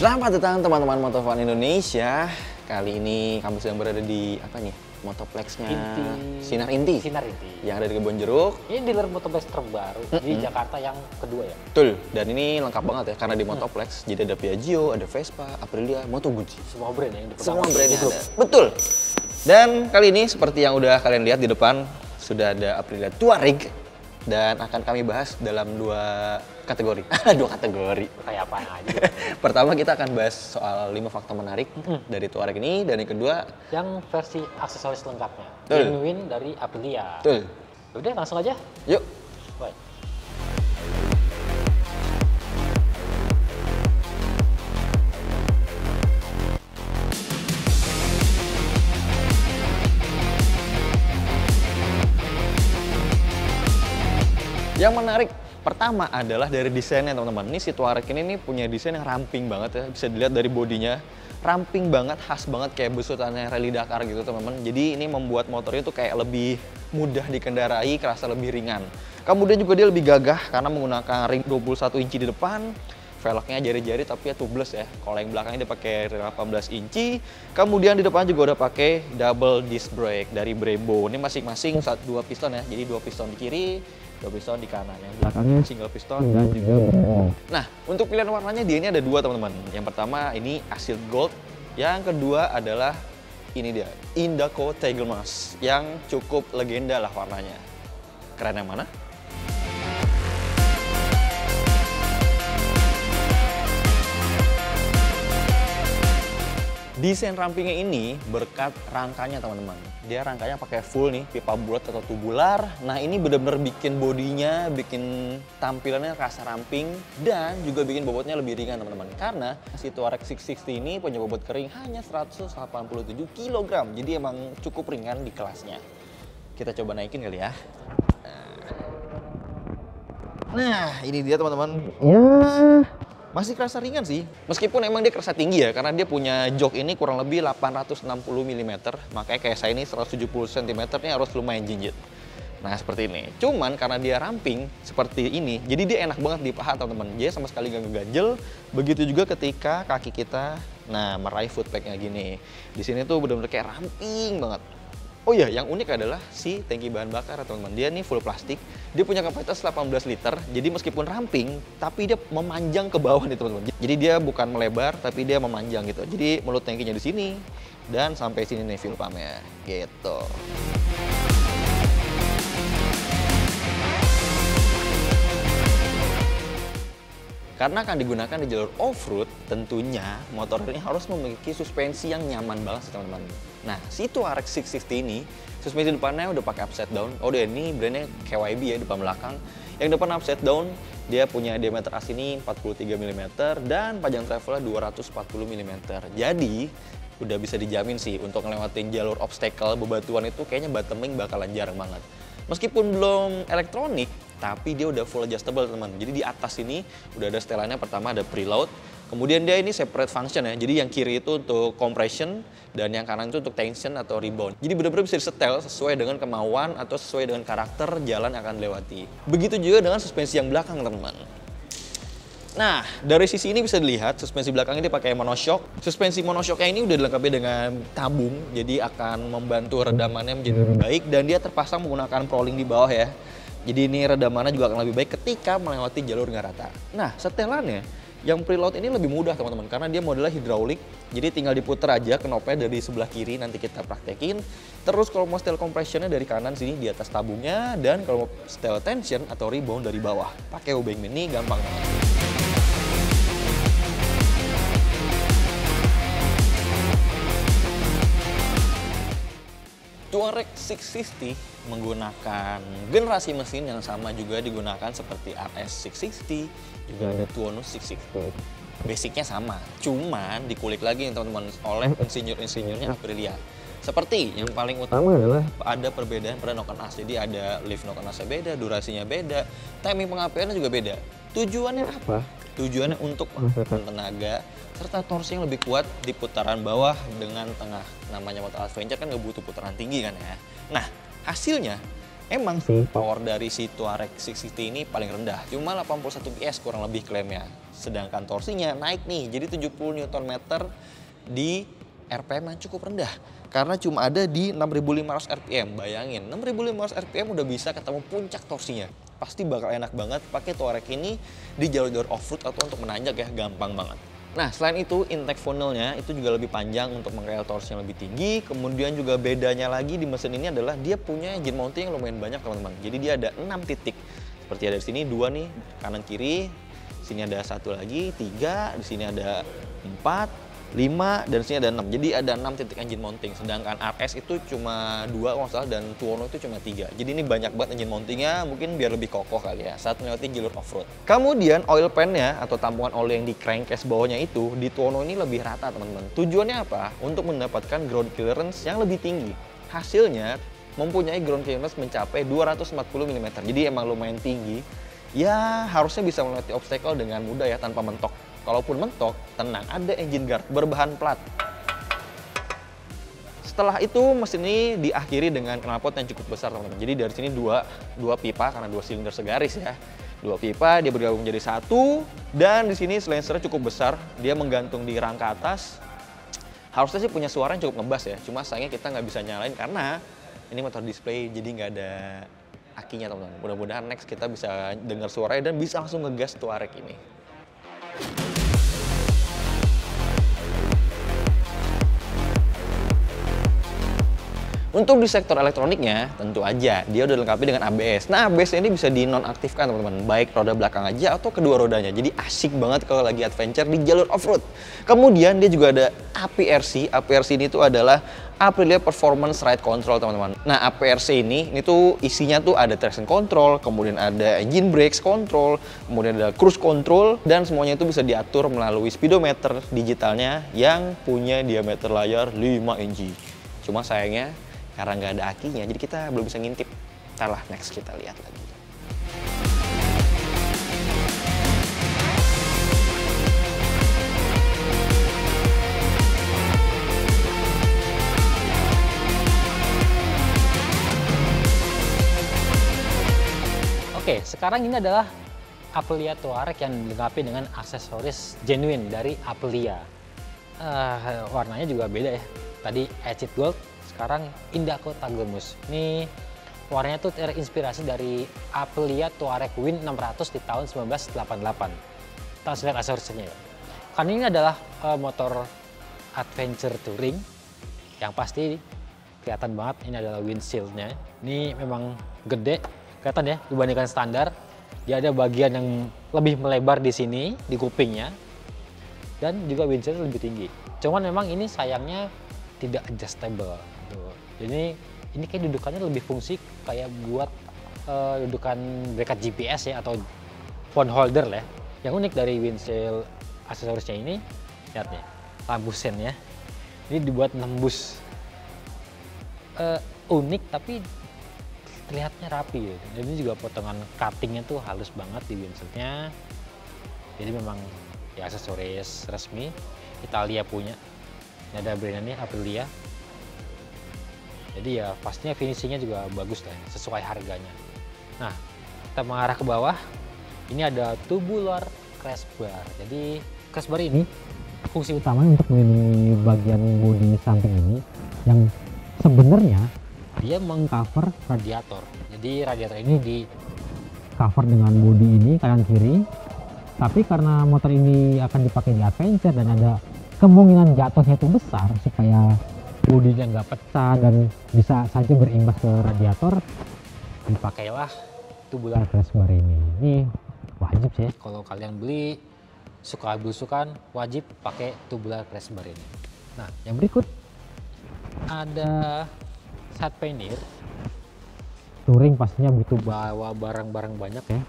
Selamat datang teman-teman Motovun Indonesia. Kali ini kami sedang berada di apa nih? Motoplexnya Sinar Inti. Sinar Inti. Yang ada di Kebonjeruk. Ini dealer Motoplex terbaru di Jakarta yang kedua ya. Betul. Dan ini lengkap banget ya karena di Motoplex. Jadi ada Piaggio, ada Vespa, Aprilia, Moto Guzzi. Semua brand yang dipegang. Semua brand yang ada. Betul. Dan kali ini seperti yang udah kalian lihat di depan sudah ada Aprilia Touareg dan akan kami bahas dalam dua kategori. Dua kategori. Kayak apa aja. Pertama kita akan bahas soal 5 faktor menarik dari Touareg ini, dan yang kedua yang versi aksesoris lengkapnya. Betul. Genuine dari Aprilia. betul. Udah langsung aja. Yuk. Baik. Yang menarik pertama adalah dari desainnya teman-teman. Ini si Touareg ini punya desain yang ramping banget ya. Bisa dilihat dari bodinya. Ramping banget, khas banget kayak besutannya Rally Dakar gitu teman-teman. Jadi ini membuat motornya tuh kayak lebih mudah dikendarai, kerasa lebih ringan. Kemudian juga dia lebih gagah karena menggunakan ring 21 inci di depan. Velgnya jari-jari tapi ya tubeless ya. Kalau yang belakangnya dia pakai 18 inci. Kemudian di depan juga udah pakai double disc brake dari Brembo. Ini masing-masing 2 piston ya. Jadi 2 piston di kiri, 2 piston di kanan. Yang belakangnya single piston dan juga Brembo. Nah, untuk pilihan warnanya dia ini ada 2 teman-teman. Yang pertama ini Asil Gold. Yang kedua adalah ini dia, Indaco Tegelmas. Yang cukup legenda lah warnanya. Keren yang mana? Desain rampingnya ini berkat rangkanya teman-teman. Dia rangkanya pakai full nih, pipa bulat atau tubular. Nah ini benar-benar bikin bodinya, bikin tampilannya rasa ramping, dan juga bikin bobotnya lebih ringan teman-teman. Karena si Touareg 660 ini punya bobot kering hanya 187 kg. Jadi emang cukup ringan di kelasnya. Kita coba naikin kali ya. Nah ini dia teman-teman. Masih kerasa ringan sih, meskipun emang dia kerasa tinggi ya, karena dia punya jok ini kurang lebih 860 mm, makanya kayak saya ini 170 cm ini harus lumayan jinjit. Nah seperti ini, cuman karena dia ramping seperti ini, jadi dia enak banget di paha teman-teman. Dia sama sekali gak ngeganjel, begitu juga ketika kaki kita meraih footpacknya gini. Di sini tuh bener-bener kayak ramping banget. Oh iya, yang unik adalah si tangki bahan bakar teman-teman. Dia nih full plastik, dia punya kapasitas 18 liter. Jadi meskipun ramping, tapi dia memanjang ke bawah nih teman-teman. Jadi dia bukan melebar, tapi dia memanjang gitu. Jadi mulut tangkinya di sini dan sampai sini nih fuel pumpnya, gitu. Karena akan digunakan di jalur off-road, tentunya motor ini harus memiliki suspensi yang nyaman banget sih teman-teman. Nah, si Touareg 660 ini, suspensi depannya udah pakai upside down. Oh, dia ini brandnya KYB ya, depan belakang. Yang depan upside down, dia punya diameter as ini 43 mm dan panjang travelnya 240 mm. Jadi, udah bisa dijamin sih untuk ngelewatin jalur obstacle bebatuan itu kayaknya bottoming bakalan jarang banget. Meskipun belum elektronik, tapi dia udah full adjustable teman. Jadi di atas ini udah ada setelannya, pertama ada preload. Kemudian dia ini separate function ya. Jadi yang kiri itu untuk compression dan yang kanan itu untuk tension atau rebound. Jadi benar-benar bisa disetel sesuai dengan kemauan atau sesuai dengan karakter jalan yang akan dilewati. Begitu juga dengan suspensi yang belakang teman-teman. Nah, dari sisi ini bisa dilihat suspensi belakangnya dia pakai monoshock. Suspensi monoshocknya ini udah dilengkapi dengan tabung, jadi akan membantu redamannya menjadi lebih baik, dan dia terpasang menggunakan proling di bawah ya. Jadi ini redamannya juga akan lebih baik ketika melewati jalur nggak rata. Nah, setelannya yang preload ini lebih mudah teman-teman, karena dia modelnya hidraulik. Jadi tinggal diputer aja knopnya dari sebelah kiri, nanti kita praktekin. Terus kalau mau setel compressionnya dari kanan sini di atas tabungnya, dan kalau mau setel tension atau rebound dari bawah. Pakai obeng mini gampang banget. Touareg 660 menggunakan generasi mesin yang sama juga digunakan seperti RS 660, juga ada Tuono 660. Basicnya sama, cuman dikulik lagi nih teman-teman oleh insinyur-insinyurnya Aprilia. Seperti yang paling utama adalah ada perbedaan pada noken as. Jadi ada lift noken asnya beda, durasinya beda, timing pengapiannya juga beda. Tujuannya apa? Tujuannya untuk menghasilkan tenaga serta torsi yang lebih kuat di putaran bawah dengan tengah. Namanya motor adventure kan nggak butuh putaran tinggi kan ya. Nah, hasilnya Emang sih power dari si Touareg 660 ini paling rendah, cuma 81 PS kurang lebih klaimnya. Sedangkan torsinya naik nih, jadi 70 Nm di RPM yang cukup rendah. Karena cuma ada di 6.500 RPM, bayangin 6.500 RPM udah bisa ketemu puncak torsinya. Pasti bakal enak banget pakai Touareg ini di jalur-jalur off-road atau untuk menanjak ya, gampang banget. Nah, selain itu intake funnelnya itu juga lebih panjang untuk mengkreal torsi yang lebih tinggi. Kemudian juga bedanya lagi di mesin ini adalah dia punya engine mounting yang lumayan banyak teman-teman. Jadi dia ada 6 titik. Seperti ada di sini 2 nih, kanan kiri. Sini ada 1 lagi, 3, di sini ada 4, 5, dan sini ada 6. Jadi ada 6 titik engine mounting. Sedangkan RS itu cuma 2 kalau nggak salah, dan Tuono itu cuma 3. Jadi ini banyak banget engine mountingnya, mungkin biar lebih kokoh kali ya saat melewati jalur off-road. Kemudian oil pan-nya atau tampungan oli yang di crankcase bawahnya itu di Tuono ini lebih rata teman-teman. Tujuannya apa? Untuk mendapatkan ground clearance yang lebih tinggi. Hasilnya mempunyai ground clearance mencapai 240 mm. Jadi emang lumayan tinggi. Ya harusnya bisa melewati obstacle dengan mudah ya tanpa mentok. Kalaupun mentok, tenang, ada engine guard berbahan plat. Setelah itu mesin ini diakhiri dengan knalpot yang cukup besar teman-teman. Jadi dari sini dua pipa karena 2 silinder segaris ya. 2 pipa dia bergabung menjadi 1, dan di sini silencernya cukup besar. Dia menggantung di rangka atas. Harusnya sih punya suara yang cukup ngebas ya. Cuma sayangnya kita nggak bisa nyalain karena ini motor display jadi nggak ada akinya teman-teman. Mudah-mudahan next kita bisa dengar suaranya dan bisa langsung ngegas Touareg ini. Untuk di sektor elektroniknya, tentu aja dia udah dilengkapi dengan ABS. Nah, ABS ini bisa dinonaktifkan teman-teman, baik roda belakang aja atau kedua rodanya. Jadi asik banget kalau lagi adventure di jalur off-road. Kemudian dia juga ada APRC. APRC ini tuh adalah Aprilia Performance Ride Control teman-teman. Nah, APRC ini tuh isinya tuh ada traction control, kemudian ada engine brakes control, kemudian ada cruise control, dan semuanya itu bisa diatur melalui speedometer digitalnya yang punya diameter layar 5 inci. Cuma sayangnya karena nggak ada akinya, jadi kita belum bisa ngintip. Ntar lah, next kita lihat lagi. Oke, sekarang ini adalah Aprilia Touareg yang dilengkapi dengan aksesoris genuine dari Aprilia. Warnanya juga beda ya. Tadi Acid Gold, sekarang Indaco Tagemus. Ini warnanya tuh terinspirasi dari Aprilia Touareg Win 600 di tahun 1988. Kita lihat aksesorisnya ya. Karena ini adalah motor adventure touring yang pasti kelihatan banget ini adalah windshieldnya. Ini memang gede, kelihatan ya dibandingkan standar. Dia ada bagian yang lebih melebar di sini, di kupingnya, dan juga windshield lebih tinggi. Cuman memang ini sayangnya tidak adjustable. Jadi ini kayak dudukannya lebih fungsi kayak buat dudukan bracket GPS ya atau phone holder lah. Yang unik dari windshield aksesorisnya ini, lihat nih, lampu sen ya. Ini dibuat nembus. Unik tapi terlihatnya rapi ya. Dan ini juga potongan cuttingnya tuh halus banget di windshieldnya. Jadi memang ya aksesoris resmi Italia punya. Ini ada brandnya nih Aprilia. Jadi ya pastinya finishingnya juga bagus lah, sesuai harganya. Nah, kita mengarah ke bawah. Ini ada tubular crash bar. Jadi crash bar ini fungsi utamanya untuk melindungi bagian bodi samping ini yang sebenarnya dia mengcover radiator. Jadi radiator ini di cover dengan bodi ini kanan kiri. Tapi karena motor ini akan dipakai di adventure dan ada kemungkinan jatuhnya itu besar supaya bodinya nggak pecah dan bisa saja berimbas ke radiator, dipakailah tubular crash bar ini. Ini wajib sih kalau kalian beli suka belusukan, wajib pakai tubular crash bar ini. Nah, yang berikut ada side pannier. Touring pastinya butuh bawa barang-barang banyak ya.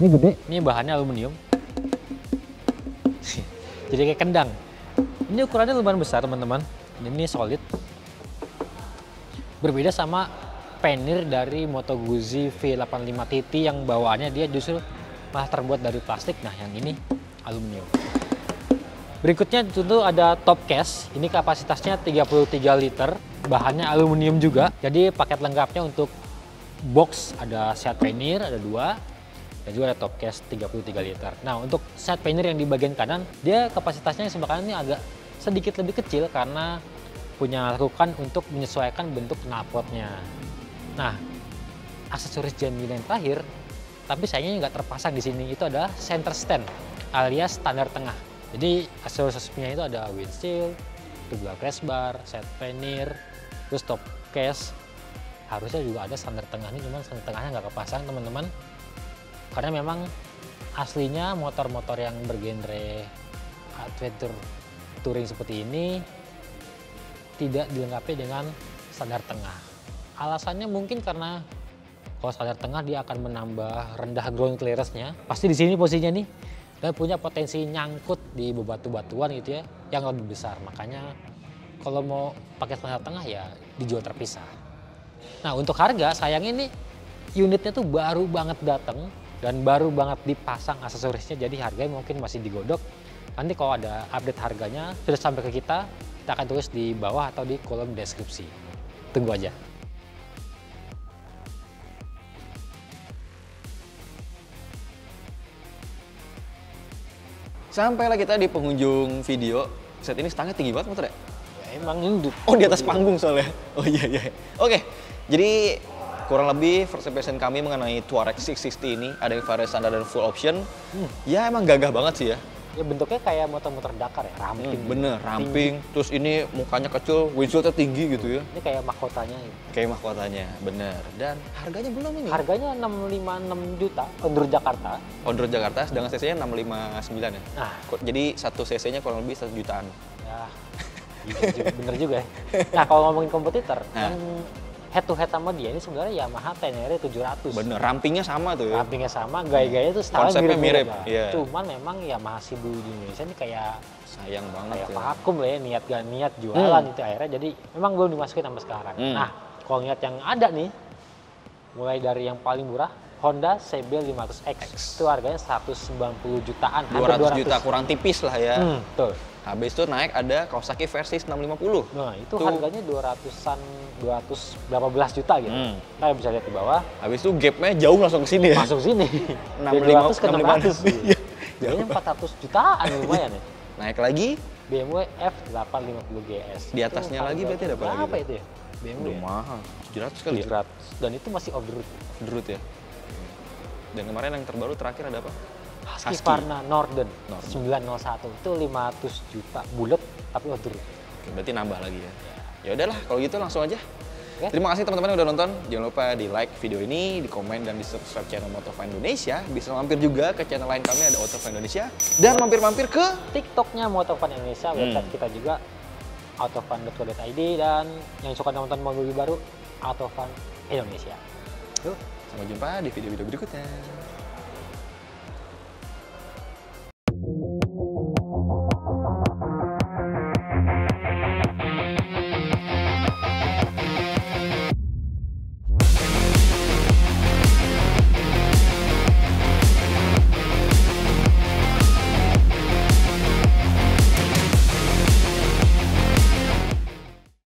Ini gede, ini bahannya aluminium. Jadi kayak kendang. Ini ukurannya lumayan besar teman-teman. Ini solid. Berbeda sama pannier dari Moto Guzzi V85 TT yang bawaannya dia justru malah terbuat dari plastik. Nah, yang ini aluminium. Berikutnya tentu ada top case. Ini kapasitasnya 33 liter. Bahannya aluminium juga. Jadi paket lengkapnya untuk box ada Seat Pioneer, ada 2, dan juga ada top case 33 liter. Nah, untuk Seat Pioneer yang di bagian kanan, dia kapasitasnya yang sebelah kanan ini agak sedikit lebih kecil karena punya lakukan untuk menyesuaikan bentuk knalpotnya. Nah, aksesoris genuine yang terakhir, tapi sayangnya nggak terpasang di sini, itu adalah center stand alias standar tengah. Jadi aksesoris resminya itu ada windshield, tubular crash bar, Seat Pioneer, terus top case. Harusnya juga ada standar tengah ini, cuman standar tengahnya nggak kepasang teman-teman. Karena memang aslinya motor-motor yang bergenre adventure touring seperti ini tidak dilengkapi dengan standar tengah. Alasannya mungkin karena kalau standar tengah dia akan menambah rendah ground clearance-nya. Pasti di sini posisinya nih, dan punya potensi nyangkut di bebatu-batuan gitu ya, yang lebih besar. Makanya kalau mau pakai standar tengah ya dijual terpisah. Nah, untuk harga sayangnya ini unitnya tuh baru banget datang dan baru banget dipasang aksesorisnya, jadi harganya mungkin masih digodok. Nanti kalau ada update harganya sudah sampai ke kita akan tulis di bawah atau di kolom deskripsi. Tunggu aja. Sampailah kita di penghujung video. Saat ini stangnya tinggi banget motor ya? Ya emang ini Oh, di atas panggung soalnya. Oh iya iya. Oke. Jadi kurang lebih first impression kami mengenai Touareg 660 ini, ada yang variasi standar dan full option. Ya emang gagah banget sih ya. ya bentuknya kayak motor-motor Dakar ya, ramping. Bener, ramping. Terus ini mukanya kecil, windshieldnya tinggi gitu ya. Ini kayak mahkotanya. Kayak mahkotanya, bener. Dan harganya belum ini. Harganya 656 juta under Jakarta. On road Jakarta, sedangkan cc-nya 659 ya. Nah, Jadi satu cc-nya kurang lebih 1 jutaan. ya bener juga ya. Nah, kalau ngomongin kompetitor, Nah. yang head to head sama dia ini sebenarnya Yamaha Tenere 700. Bener, rampingnya sama tuh ya. Rampingnya sama, gaya-gayanya tuh style Konsepnya mirip, lah. iya. Cuman memang Yamaha Shibu di Indonesia ini kayak Sayang banget ya. vakum lah ya, niat gak niat jualan itu akhirnya, jadi memang belum dimasukin sampai sekarang. Nah, kalau ngeliat yang ada nih, mulai dari yang paling murah, Honda CB 500X. Itu harganya 190 jutaan. 200 juta, kurang tipis lah ya. Betul. Habis itu naik ada Kawasaki Versys 650. Nah, itu harganya 200 berapa belas juta gitu. Kita bisa lihat di bawah. Habis itu gapnya jauh langsung ke sini ya. Masuk sini. 65 200 ke 600. Iya. Kayaknya 400 jutaan lumayan ya. Naik lagi, BMW F850 GS. Di atasnya Itu lagi berarti ada apa lagi berapa tuh? itu ya? BMW udah ya? mahal. 700 kali ya? 700. Dan itu masih off the road. Derut ya. Dan kemarin yang terbaru terakhir ada apa? Husky Varna Norden 901 itu 500 juta bulat tapi off the road. Oke, berarti nambah lagi ya. Ya udahlah, kalau gitu langsung aja. Oke. Terima kasih teman-teman yang udah nonton. Jangan lupa di like video ini, di komen dan di subscribe channel Motovan Indonesia. Bisa mampir juga ke channel lain kami ada Autovan Indonesia dan mampir-mampir ke TikToknya Motovan Indonesia, website kita juga autovan.co.id, dan yang suka nonton mobil baru Autovan Indonesia. Sampai jumpa di video-video berikutnya.